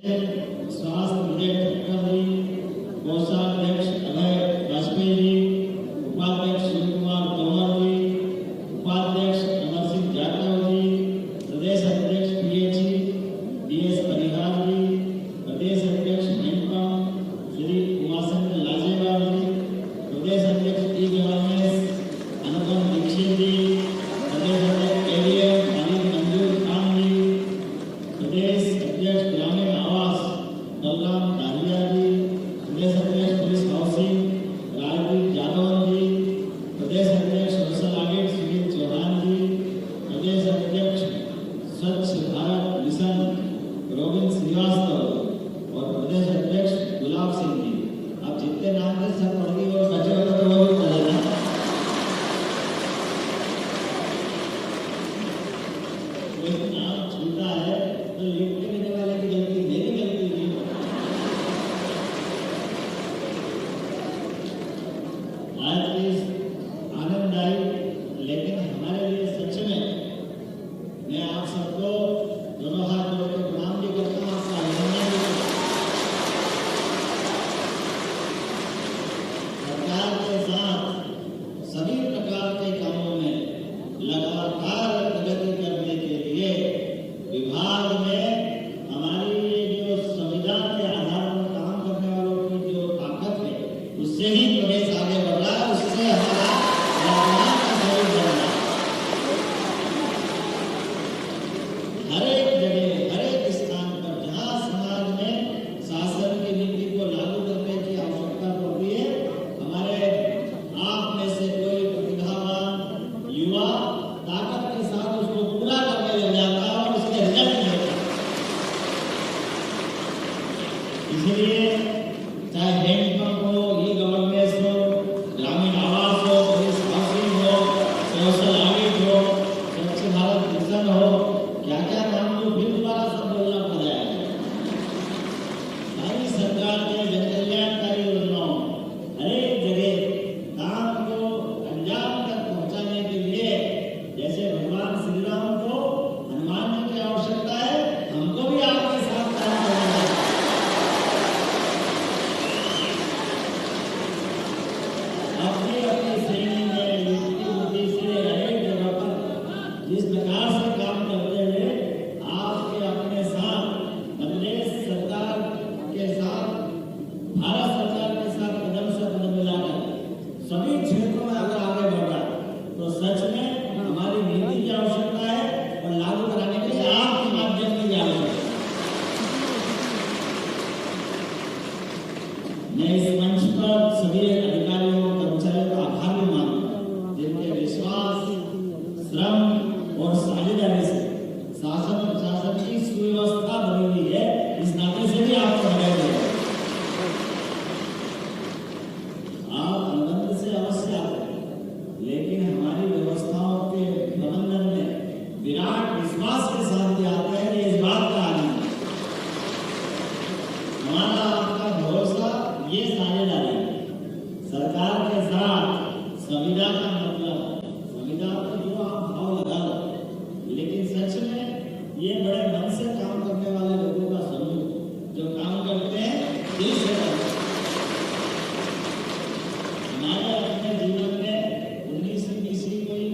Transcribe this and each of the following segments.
स्वास्थ्य विजय ठक्कर जी, कोषाध्यक्ष अभय वाजपेयी जी, उपाध्यक्ष शिव कुमार तोमर जी, उपाध्यक्ष अमर सिंह जाटव जी, प्रदेश अध्यक्ष पीएचई डीएस परिहार जी, प्रदेश अध्यक्ष हेमकम श्री उमाशंकर लाजेवाल जी, प्रदेश अध्यक्ष ई गवर्नेंस अनुपम दीक्षित जी, प्रदेश अध्यक्ष एडीएम अनिल मंजूर खान जी, प्रदेश अध्यक्ष ग्रामीण आवास बलराम दाहिया जी, प्रदेश अध्यक्ष पुलिस हाउसिंग राजदीप यादव जी, प्रदेश अध्यक्ष सोशल ऑडिट सुनील चौहान जी, प्रदेश अध्यक्ष स्वच्छ भारत मिशन रोबिन श्रीवास्तव और प्रदेश अध्यक्ष गुलाब सिंह जी। आप जितने नाम थे सब पढ़ ली और बचे हो तो वो भी पढ़ लेना। कोई नाम छूटा है तो लिख के देने वाले की गलती मेरी गलती नहीं। आज की आनंददायी लेकिन हमारे लिए सच में मैं आप सबको दोनों हाथ जोड़ के प्रणाम भी करता हूँ, आपका अभिनंदन भी करता हूँ। सरकार के साथ सभी प्रकार के कामों में लगातार प्रगति करने के लिए विभाग में हमारी ये जो संविधान के आधार पर काम करने वालों की जो ताकत है उससे ही प्रदेश आगे बढ़ रहा है, उससे हमारा वर्तमान का सहयोग बढ़ रहा है। हर एक जगह हर एक स्थान पर जहाँ समाज में शासन की नीति को लागू करने की आवश्यकता पड़ती है, हमारे आप में से कोई प्रतिभावान युवा ताकत के साथ उसको पूरा करने लग जाता है और उसके रिजल्ट मिलता है। इसलिए चाहे हैंडपंप हो, ई गवर्नेंस हो, ग्रामीण आवास हो, पुलिस हाउसिंग हो, सोशल ऑडिट हो, स्वच्छ भारत मिशन हो, क्या क्या नाम तो फिर दोबारा सब बोलना पड़ जाएगा। हमारी सरकार के जन कल्याणकारी योजनाओं हर एक जगह काम को अंजाम तक पहुंचाने के लिए जैसे भगवान श्री राम को हनुमान जी की आवश्यकता है, हमको भी आपके साथ काम करना है। अपनी अपनी श्रेणी में युक्ति बुद्धि से हर एक जगह पर जिस प्रकार से काम करते हुए आपके अपने साथ प्रदेश सरकार के साथ भारत सरकार के साथ कदम से कदम मिलाकर सभी क्षेत्रों में अगर आगे बढ़ रहा है तो सच में हमारी नीति की आवश्यकता है और लागू कराने के लिए आपके माध्यम की आवश्यकता है। मैं इस मंच पर सभी अधिकारियों और कर्मचारियों का आभार भी मानता हूँ जिनके विश्वास, श्रम और साझेदारी से शासन प्रशासन की सुव्यवस्था बनी हुई है। इस नाते से भी आपको बधाई देता हूं। आप आनंद से अवश्य आते हैं, लेकिन हमारी व्यवस्थाओं के प्रबंधन में विराट विश्वास के साथ भी आते हैं। ये इस बात का आनंद है। हमारा आपका भरोसा ये साझेदारी सरकार के साथ संविदा का मतलब संविदा तो जो आप भाव लगा लो, लेकिन सच में ये बड़े मन से काम करने वाले लोगों का समूह जो काम करते हैं दिल से करते हैं। हमारे अपने जीवन में 19-20 की कोई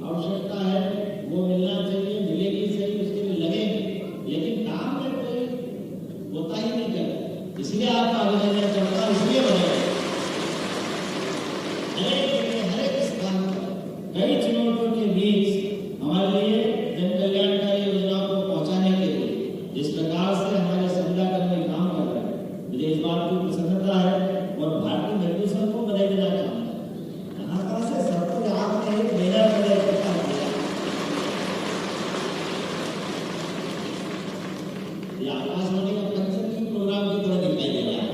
आवश्यकता है, वो मिलना चाहिए, मिलेगी सही, उसके लिए लगेगी, लेकिन काम में कोई होता ही नहीं कर। इसलिए आपका अभिनंदन करता हूं, इसलिए बढ़ेगा। हर एक स्थान पर कई चुनौतियों के बीच हमारे लिए जन कल्याणकारी योजना को पहुंचाने के लिए जिस प्रकार से हमारे संविदा कर्मी काम कर रहे हैं, मुझे इस बात की प्रसन्नता है और भारतीय मेडिसन को बधाई देना चाहूंगा। कहाँ से सब कुछ आपने एक मेहनत किया। ये आकाशवाणी का पंचमी प्रोग्राम की तरह दिखाई दे रहा है।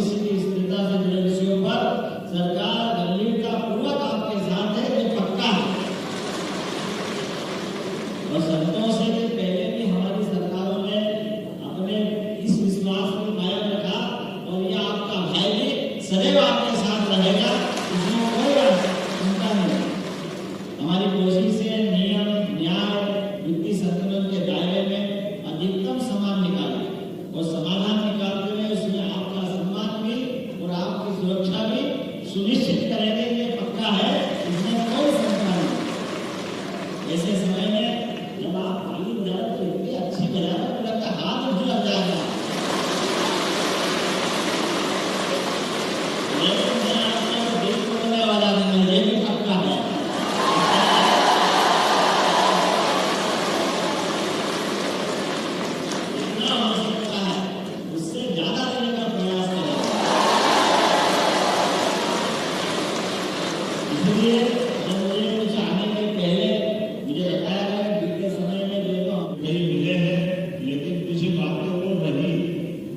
भविष्य की स्थिरता से जुड़े विषयों पर सरकार गंभीरता पूर्वक आपके साथ है, ये पक्का है। और संतों से कि पहले भी हमारी सरकारों ने अपने इस विश्वास को कायम रखा और ये आपका भाई भी सदैव आपके साथ रहेगा, इसमें कोई चिंता नहीं। हमारी कोशिश है नियम, न्याय, वित्तीय संतुलन के दायरे में अधिकतम समान निकालें और समाधान निकालते हुए उसमें आपका सम्मान भी और आपकी सुरक्षा भी सुनिश्चित करेंगे, ये पक्का है, इसमें कोई शंका नहीं। ऐसे समय में जब आप ताली बजाओ तो इतनी अच्छी बजाओ तो लगता है हाथ उठ लग जाएगा। लेकिन मैं आपको दिल तोड़ने वाला नहीं, ये भी पक्का है। जितना हो सकता है उससे ज्यादा देने का प्रयास करें। इसलिए जब मुझे कुछ आने के पहले मुझे बताया गया बीते समय में जो कहीं मिले हैं, लेकिन कुछ बातें वो रही,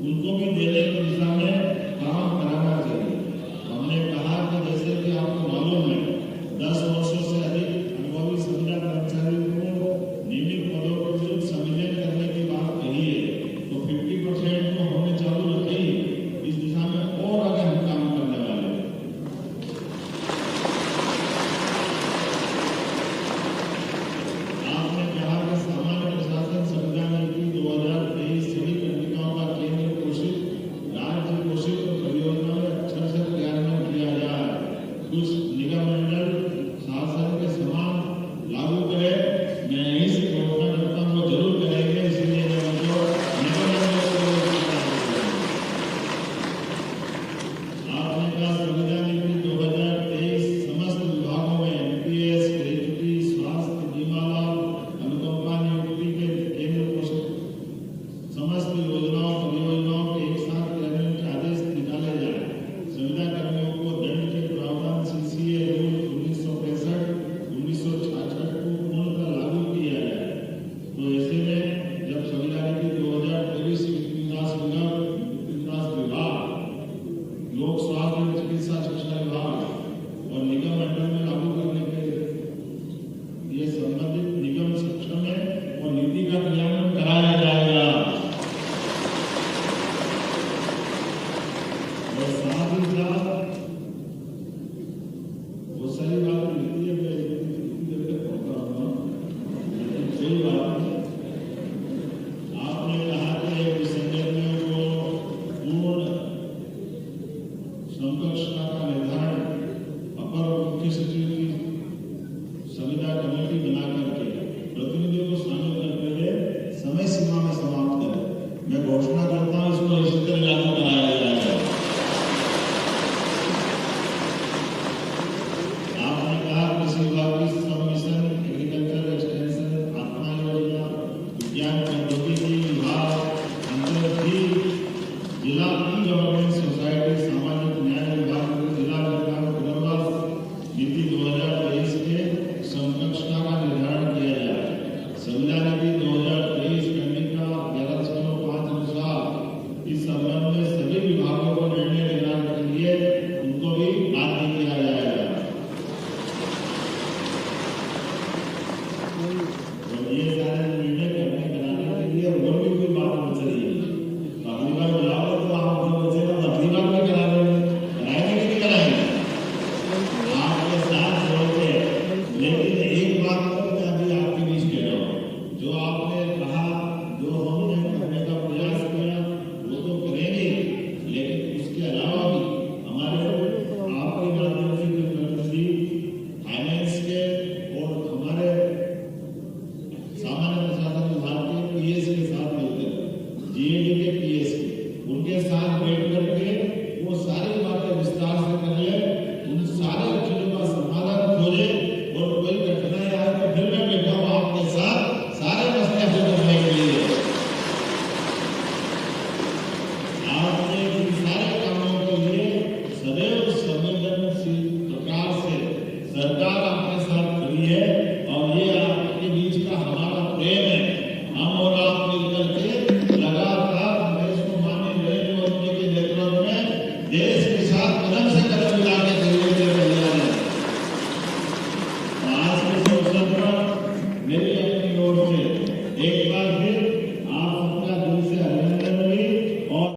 उनको भी देने की दिशा में काम कराना चाहिए। हमने कहा कि जैसे कि आपको मालूम है 10 वर्षों से अधिक अनुभवी संविदा कर्मचारियों को नियमित पदों पर जो संविलियन करने की बात कही है, तो 50% तो हमने चालू रखी, इस दिशा में और आगे हम काम करने वाले हैं। आपने कहा कि सामान्य प्रशासन संविदा नीति 2023 सभी कंपनियों का केंद्र पोषित, राज्य पोषित और परियोजना में अच्छे से क्रियान्वयन किया जाए। कुछ निगम मंडल शासन के समान लागू करे, मैं यही से घोषणा करता हूँ, वो जरूर करेंगे। इसलिए मैं उनको निगम मंडल को आपने कहा संविदा नीति 2023 समस्त विभागों में एनपीएस, ग्रेजुटी, स्वास्थ्य बीमा लाभ, अनुकंपा नियुक्ति के केंद्र पोषित समस्त योजनाओं परियोजनाओं के एक साथ क्रियान्वयन के आदेश निकाले जाए। संविदा कर्मियों को दंड के प्रावधान सीसीए रूल 1965 1966 को पूर्णतः लागू किया जाए। तो ऐसे में जब संविदा नीति 2023 विकास विभाग, लोक स्वास्थ्य एवं चिकित्सा शिक्षा विभाग और निगम मंडल में लागू करने के ये संबंधित निगम शिक्षा में और नीति का क्रियान्वयन कराया जाएगा। और साथ ही साथ वो सही बात नीति है, सही बात है। आपने कहा कि विसंगतियों को पूर्ण समकक्षता का निर्धारण अपर मुख्य सचिव